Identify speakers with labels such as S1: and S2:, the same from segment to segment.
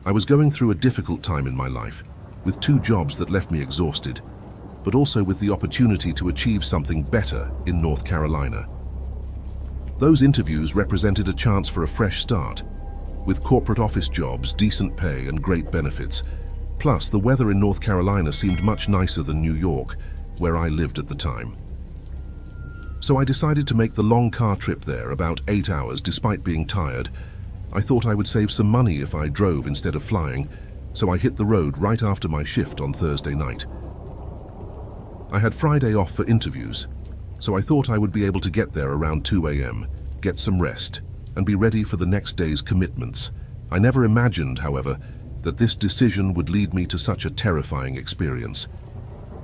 S1: I was going through a difficult time in my life, with 2 jobs that left me exhausted, but also with the opportunity to achieve something better in North Carolina. Those interviews represented a chance for a fresh start, with corporate office jobs, decent pay, and great benefits. Plus, the weather in North Carolina seemed much nicer than New York, where I lived at the time. So I decided to make the long car trip there, about 8 hours. Despite being tired, I thought I would save some money if I drove instead of flying, so I hit the road right after my shift on Thursday night. I had Friday off for interviews, so I thought I would be able to get there around 2 a.m., get some rest, and be ready for the next day's commitments. I never imagined, however, that this decision would lead me to such a terrifying experience.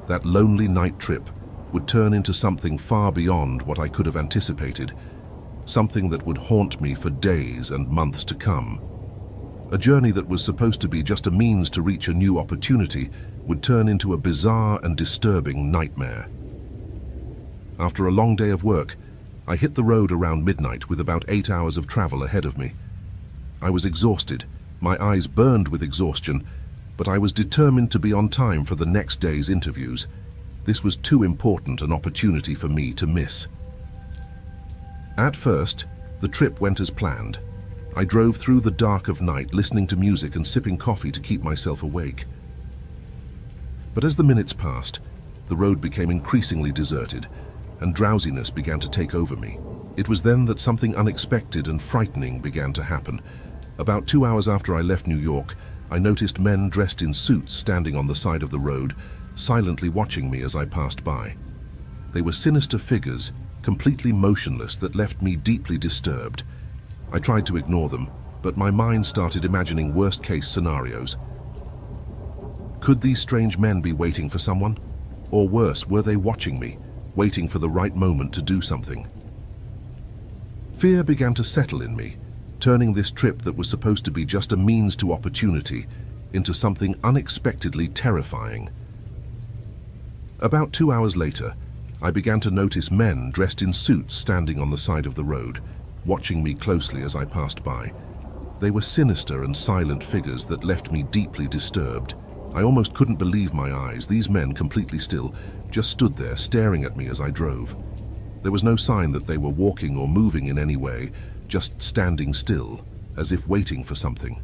S1: That lonely night trip would turn into something far beyond what I could have anticipated, something that would haunt me for days and months to come. A journey that was supposed to be just a means to reach a new opportunity would turn into a bizarre and disturbing nightmare. After a long day of work, I hit the road around midnight with about 8 hours of travel ahead of me. I was exhausted, my eyes burned with exhaustion, but I was determined to be on time for the next day's interviews. This was too important an opportunity for me to miss. At first, the trip went as planned. I drove through the dark of night, listening to music and sipping coffee to keep myself awake. But as the minutes passed, the road became increasingly deserted, and drowsiness began to take over me. It was then that something unexpected and frightening began to happen. About 2 hours after I left New York, I noticed men dressed in suits standing on the side of the road, silently watching me as I passed by. They were sinister figures, completely motionless, that left me deeply disturbed. I tried to ignore them, but my mind started imagining worst-case scenarios. Could these strange men be waiting for someone? Or worse, were they watching me, waiting for the right moment to do something? Fear began to settle in me, turning this trip that was supposed to be just a means to opportunity into something unexpectedly terrifying. About 2 hours later, I began to notice men dressed in suits standing on the side of the road, watching me closely as I passed by. They were sinister and silent figures that left me deeply disturbed. I almost couldn't believe my eyes. These men, completely still, just stood there staring at me as I drove. There was no sign that they were walking or moving in any way, just standing still, as if waiting for something.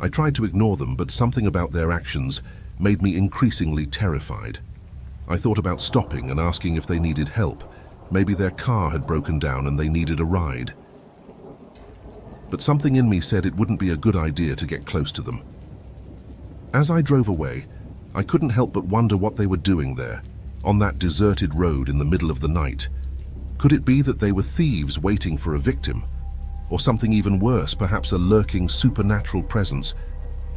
S1: I tried to ignore them, but something about their actions made me increasingly terrified. I thought about stopping and asking if they needed help. Maybe their car had broken down and they needed a ride. But something in me said it wouldn't be a good idea to get close to them. As I drove away, I couldn't help but wonder what they were doing there, on that deserted road in the middle of the night. Could it be that they were thieves waiting for a victim? Or something even worse, perhaps a lurking supernatural presence?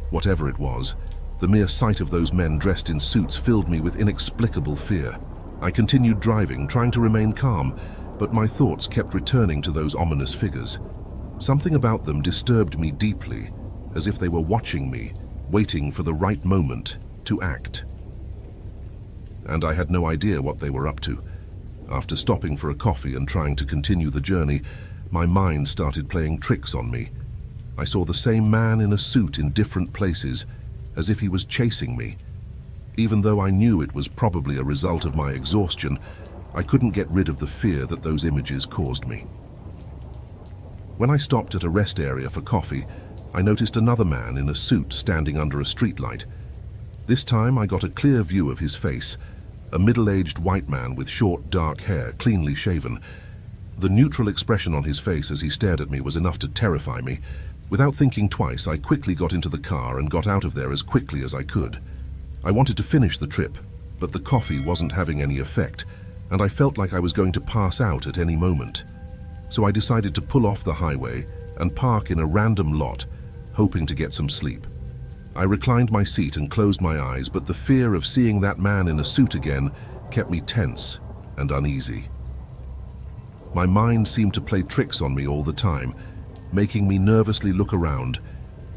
S1: Whatever it was, the mere sight of those men dressed in suits filled me with inexplicable fear. I continued driving, trying to remain calm, but my thoughts kept returning to those ominous figures. Something about them disturbed me deeply, as if they were watching me, waiting for the right moment to act. And I had no idea what they were up to. After stopping for a coffee and trying to continue the journey, my mind started playing tricks on me. I saw the same man in a suit in different places, as if he was chasing me. Even though I knew it was probably a result of my exhaustion, I couldn't get rid of the fear that those images caused me. When I stopped at a rest area for coffee, I noticed another man in a suit standing under a streetlight. This time I got a clear view of his face, a middle-aged white man with short, dark hair, cleanly shaven. The neutral expression on his face as he stared at me was enough to terrify me. Without thinking twice, I quickly got into the car and got out of there as quickly as I could. I wanted to finish the trip, but the coffee wasn't having any effect, and I felt like I was going to pass out at any moment. So I decided to pull off the highway and park in a random lot, hoping to get some sleep. I reclined my seat and closed my eyes, but the fear of seeing that man in a suit again kept me tense and uneasy. My mind seemed to play tricks on me all the time, making me nervously look around,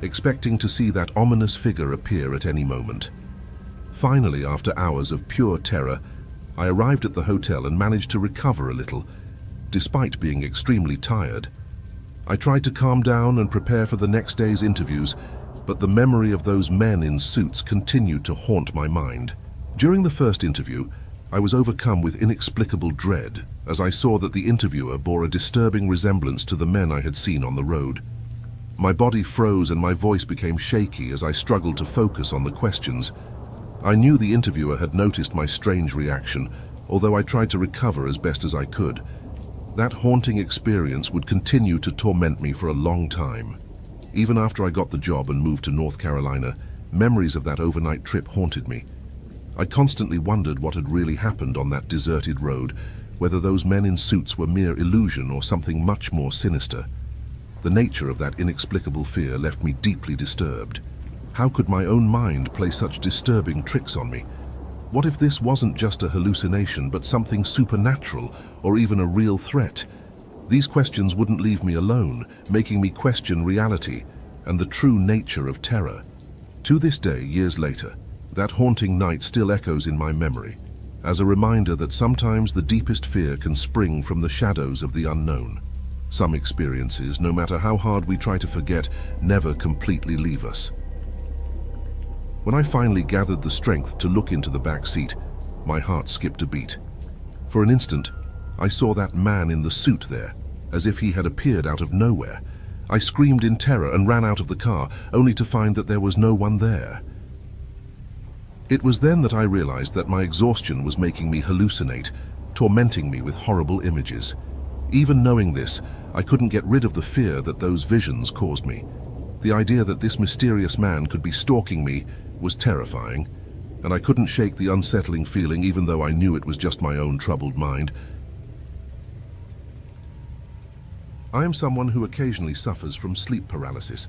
S1: expecting to see that ominous figure appear at any moment. Finally, after hours of pure terror, I arrived at the hotel and managed to recover a little, despite being extremely tired. I tried to calm down and prepare for the next day's interviews, but the memory of those men in suits continued to haunt my mind. During the first interview, I was overcome with inexplicable dread as I saw that the interviewer bore a disturbing resemblance to the men I had seen on the road. My body froze and my voice became shaky as I struggled to focus on the questions. I knew the interviewer had noticed my strange reaction, although I tried to recover as best as I could. That haunting experience would continue to torment me for a long time. Even after I got the job and moved to North Carolina, memories of that overnight trip haunted me. I constantly wondered what had really happened on that deserted road, whether those men in suits were mere illusion or something much more sinister. The nature of that inexplicable fear left me deeply disturbed. How could my own mind play such disturbing tricks on me? What if this wasn't just a hallucination, but something supernatural or even a real threat? These questions wouldn't leave me alone, making me question reality and the true nature of terror. To this day, years later, that haunting night still echoes in my memory, as a reminder that sometimes the deepest fear can spring from the shadows of the unknown. Some experiences, no matter how hard we try to forget, never completely leave us. When I finally gathered the strength to look into the back seat, my heart skipped a beat. For an instant, I saw that man in the suit there, as if he had appeared out of nowhere. I screamed in terror and ran out of the car, only to find that there was no one there. It was then that I realized that my exhaustion was making me hallucinate, tormenting me with horrible images. Even knowing this, I couldn't get rid of the fear that those visions caused me. The idea that this mysterious man could be stalking me was terrifying, and I couldn't shake the unsettling feeling even though I knew it was just my own troubled mind. I am someone who occasionally suffers from sleep paralysis,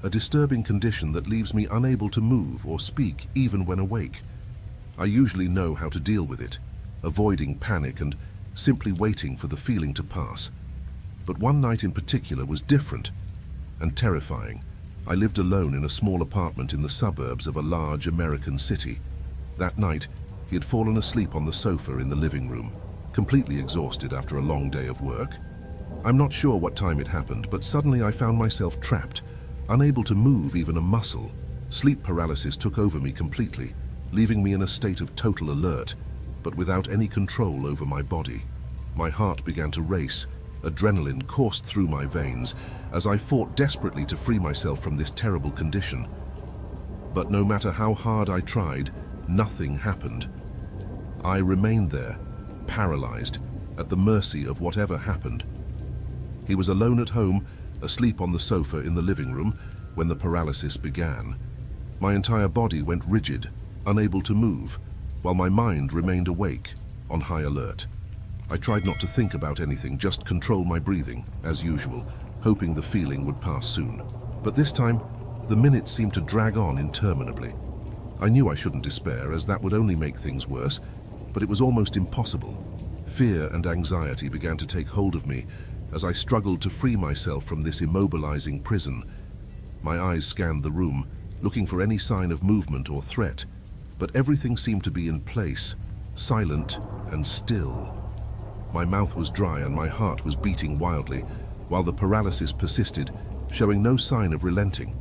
S1: a disturbing condition that leaves me unable to move or speak even when awake. I usually know how to deal with it, avoiding panic and simply waiting for the feeling to pass. But one night in particular was different and terrifying. I lived alone in a small apartment in the suburbs of a large American city. That night, he had fallen asleep on the sofa in the living room, completely exhausted after a long day of work. I'm not sure what time it happened, but suddenly I found myself trapped, unable to move even a muscle. Sleep paralysis took over me completely, leaving me in a state of total alert, but without any control over my body. My heart began to race. Adrenaline coursed through my veins as I fought desperately to free myself from this terrible condition. But no matter how hard I tried, nothing happened. I remained there, paralyzed, at the mercy of whatever happened. He was alone at home, asleep on the sofa in the living room, when the paralysis began. My entire body went rigid, unable to move, while my mind remained awake, on high alert. I tried not to think about anything, just control my breathing, as usual, hoping the feeling would pass soon. But this time, the minutes seemed to drag on interminably. I knew I shouldn't despair, as that would only make things worse, but it was almost impossible. Fear and anxiety began to take hold of me as I struggled to free myself from this immobilizing prison. My eyes scanned the room, looking for any sign of movement or threat, but everything seemed to be in place, silent and still. My mouth was dry and my heart was beating wildly, while the paralysis persisted, showing no sign of relenting.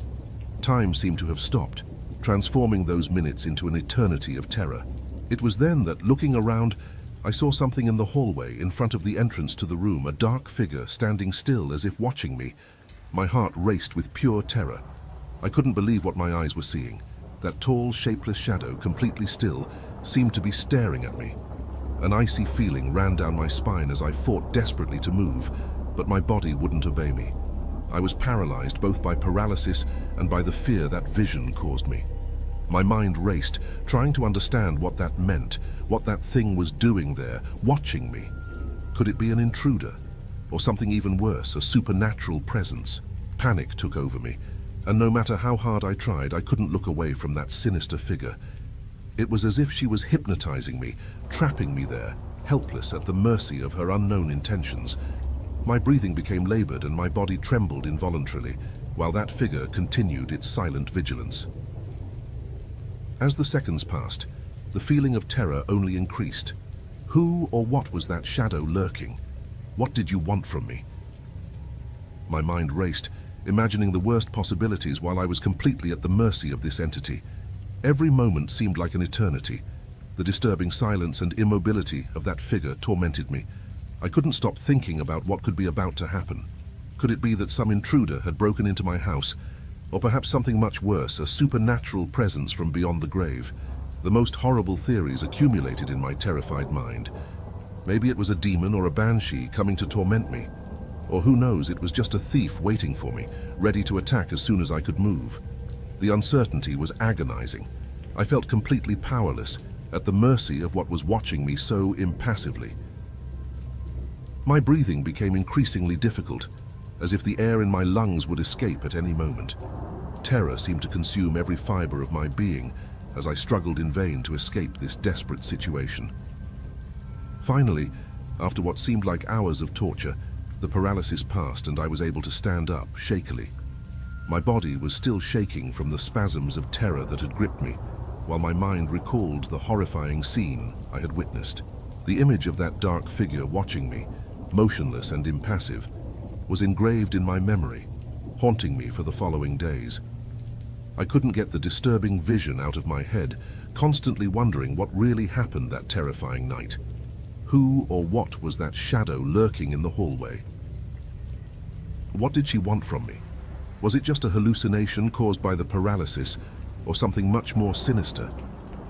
S1: Time seemed to have stopped, transforming those minutes into an eternity of terror. It was then that, looking around, I saw something in the hallway in front of the entrance to the room, a dark figure standing still as if watching me. My heart raced with pure terror. I couldn't believe what my eyes were seeing. That tall, shapeless shadow, completely still, seemed to be staring at me. An icy feeling ran down my spine as I fought desperately to move, but my body wouldn't obey me. I was paralyzed both by paralysis and by the fear that vision caused me. My mind raced, trying to understand what that meant, what that thing was doing there, watching me. Could it be an intruder? Or something even worse, a supernatural presence? Panic took over me, and no matter how hard I tried, I couldn't look away from that sinister figure. It was as if she was hypnotizing me, trapping me there, helpless at the mercy of her unknown intentions. My breathing became labored and my body trembled involuntarily, while that figure continued its silent vigilance. As the seconds passed, the feeling of terror only increased. Who or what was that shadow lurking? What did you want from me? My mind raced, imagining the worst possibilities while I was completely at the mercy of this entity. Every moment seemed like an eternity. The disturbing silence and immobility of that figure tormented me. I couldn't stop thinking about what could be about to happen. Could it be that some intruder had broken into my house? Or perhaps something much worse, a supernatural presence from beyond the grave? The most horrible theories accumulated in my terrified mind. Maybe it was a demon or a banshee coming to torment me. Or who knows, it was just a thief waiting for me, ready to attack as soon as I could move. The uncertainty was agonizing. I felt completely powerless, at the mercy of what was watching me so impassively. My breathing became increasingly difficult, as if the air in my lungs would escape at any moment. Terror seemed to consume every fiber of my being as I struggled in vain to escape this desperate situation. Finally, after what seemed like hours of torture, the paralysis passed and I was able to stand up shakily. My body was still shaking from the spasms of terror that had gripped me, while my mind recalled the horrifying scene I had witnessed. The image of that dark figure watching me, motionless and impassive, was engraved in my memory, haunting me for the following days. I couldn't get the disturbing vision out of my head, constantly wondering what really happened that terrifying night. Who or what was that shadow lurking in the hallway? What did she want from me? Was it just a hallucination caused by the paralysis, or something much more sinister?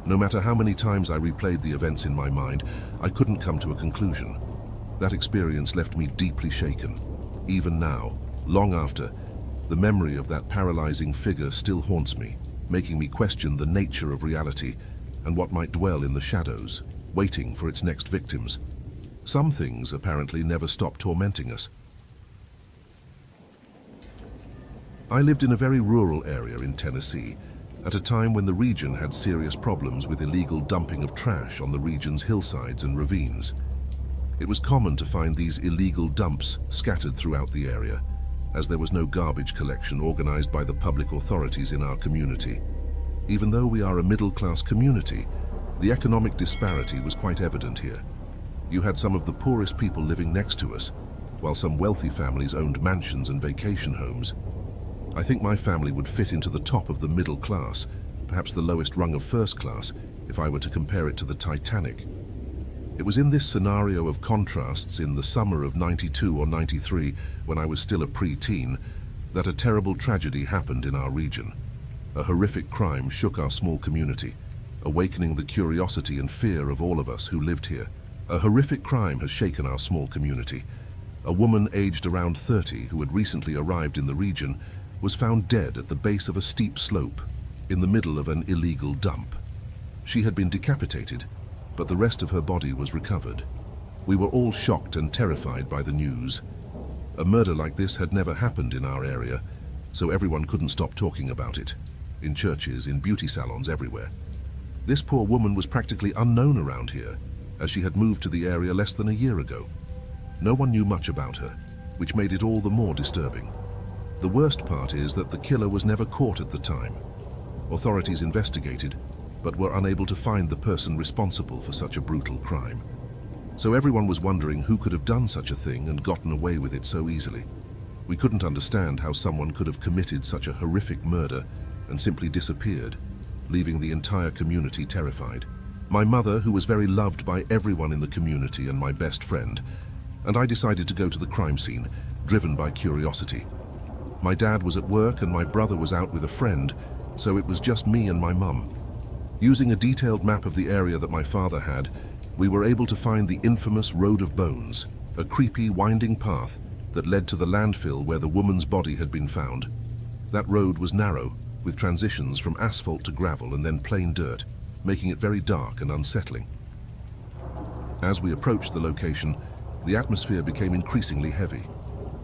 S1: No matter how many times I replayed the events in my mind, I couldn't come to a conclusion. That experience left me deeply shaken. Even now, long after, the memory of that paralyzing figure still haunts me, making me question the nature of reality and what might dwell in the shadows, waiting for its next victims. Some things apparently never stop tormenting us. I lived in a very rural area in Tennessee, at a time when the region had serious problems with illegal dumping of trash on the region's hillsides and ravines. It was common to find these illegal dumps scattered throughout the area, as there was no garbage collection organized by the public authorities in our community. Even though we are a middle-class community, the economic disparity was quite evident here. You had some of the poorest people living next to us, while some wealthy families owned mansions and vacation homes. I think my family would fit into the top of the middle class, perhaps the lowest rung of first class, if I were to compare it to the Titanic. It was in this scenario of contrasts in the summer of '92 or '93, when I was still a pre-teen, that a terrible tragedy happened in our region. A horrific crime shook our small community, awakening the curiosity and fear of all of us who lived here. A horrific crime has shaken our small community. A woman aged around 30 who had recently arrived in the region was found dead at the base of a steep slope, in the middle of an illegal dump. She had been decapitated, but the rest of her body was recovered. We were all shocked and terrified by the news. A murder like this had never happened in our area, so everyone couldn't stop talking about it. In churches, in beauty salons, everywhere. This poor woman was practically unknown around here, as she had moved to the area less than a year ago. No one knew much about her, which made it all the more disturbing. The worst part is that the killer was never caught at the time. Authorities investigated, but were unable to find the person responsible for such a brutal crime. So everyone was wondering who could have done such a thing and gotten away with it so easily. We couldn't understand how someone could have committed such a horrific murder and simply disappeared, leaving the entire community terrified. My mother, who was very loved by everyone in the community and my best friend, and I decided to go to the crime scene, driven by curiosity. My dad was at work and my brother was out with a friend, so it was just me and my mum. Using a detailed map of the area that my father had, we were able to find the infamous Road of Bones, a creepy, winding path that led to the landfill where the woman's body had been found. That road was narrow, with transitions from asphalt to gravel and then plain dirt, making it very dark and unsettling. As we approached the location, the atmosphere became increasingly heavy.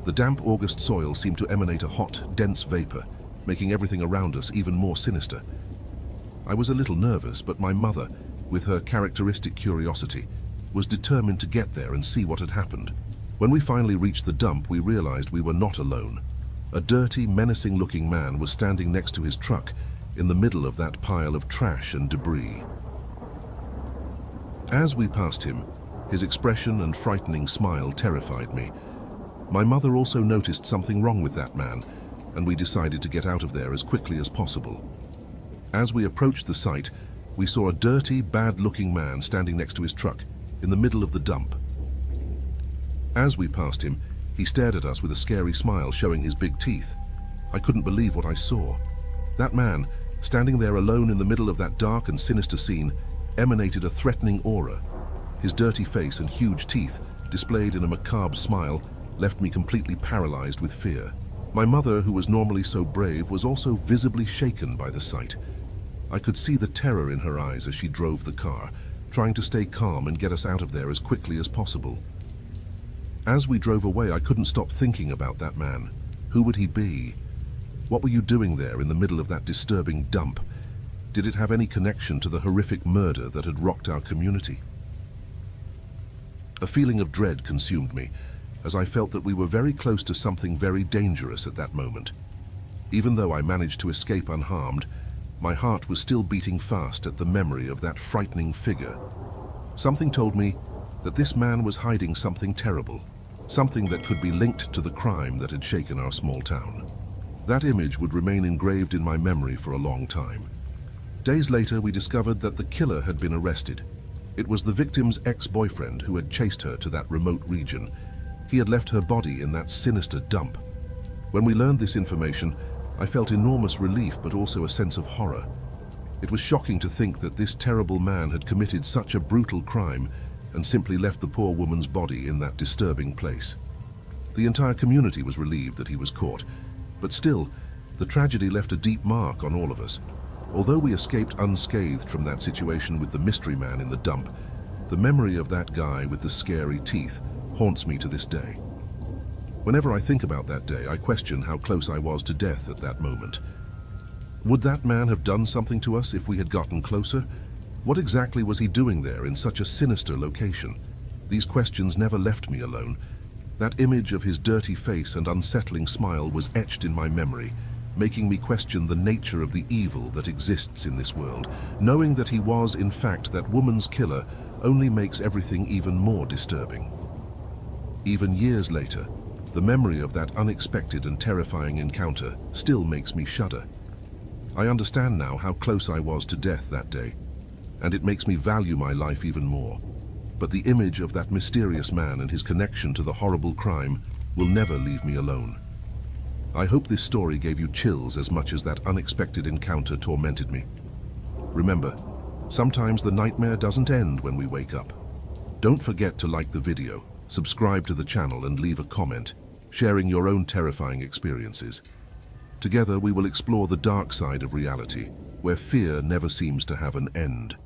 S1: The damp August soil seemed to emanate a hot, dense vapor, making everything around us even more sinister. I was a little nervous, but my mother, with her characteristic curiosity, was determined to get there and see what had happened. When we finally reached the dump, we realized we were not alone. A dirty, menacing-looking man was standing next to his truck in the middle of that pile of trash and debris. As we passed him, his expression and frightening smile terrified me. My mother also noticed something wrong with that man, and we decided to get out of there as quickly as possible. As we approached the site, we saw a dirty, bad-looking man standing next to his truck in the middle of the dump. As we passed him, he stared at us with a scary smile, showing his big teeth. I couldn't believe what I saw. That man, standing there alone in the middle of that dark and sinister scene, emanated a threatening aura. His dirty face and huge teeth, displayed in a macabre smile, left me completely paralyzed with fear. My mother, who was normally so brave, was also visibly shaken by the sight. I could see the terror in her eyes as she drove the car, trying to stay calm and get us out of there as quickly as possible. As we drove away, I couldn't stop thinking about that man. Who would he be? What were you doing there in the middle of that disturbing dump? Did it have any connection to the horrific murder that had rocked our community? A feeling of dread consumed me, as I felt that we were very close to something very dangerous at that moment. Even though I managed to escape unharmed, my heart was still beating fast at the memory of that frightening figure. Something told me that this man was hiding something terrible, something that could be linked to the crime that had shaken our small town. That image would remain engraved in my memory for a long time. Days later, we discovered that the killer had been arrested. It was the victim's ex-boyfriend who had chased her to that remote region. He had left her body in that sinister dump. When we learned this information, I felt enormous relief but also a sense of horror. It was shocking to think that this terrible man had committed such a brutal crime and simply left the poor woman's body in that disturbing place. The entire community was relieved that he was caught, but still, the tragedy left a deep mark on all of us. Although we escaped unscathed from that situation with the mystery man in the dump, the memory of that guy with the scary teeth haunts me to this day. Whenever I think about that day, I question how close I was to death at that moment. Would that man have done something to us if we had gotten closer? What exactly was he doing there in such a sinister location? These questions never left me alone. That image of his dirty face and unsettling smile was etched in my memory, making me question the nature of the evil that exists in this world. Knowing that he was, in fact, that woman's killer only makes everything even more disturbing. Even years later, the memory of that unexpected and terrifying encounter still makes me shudder. I understand now how close I was to death that day, and it makes me value my life even more. But the image of that mysterious man and his connection to the horrible crime will never leave me alone. I hope this story gave you chills as much as that unexpected encounter tormented me. Remember, sometimes the nightmare doesn't end when we wake up. Don't forget to like the video, subscribe to the channel and leave a comment, sharing your own terrifying experiences. Together we will explore the dark side of reality, where fear never seems to have an end.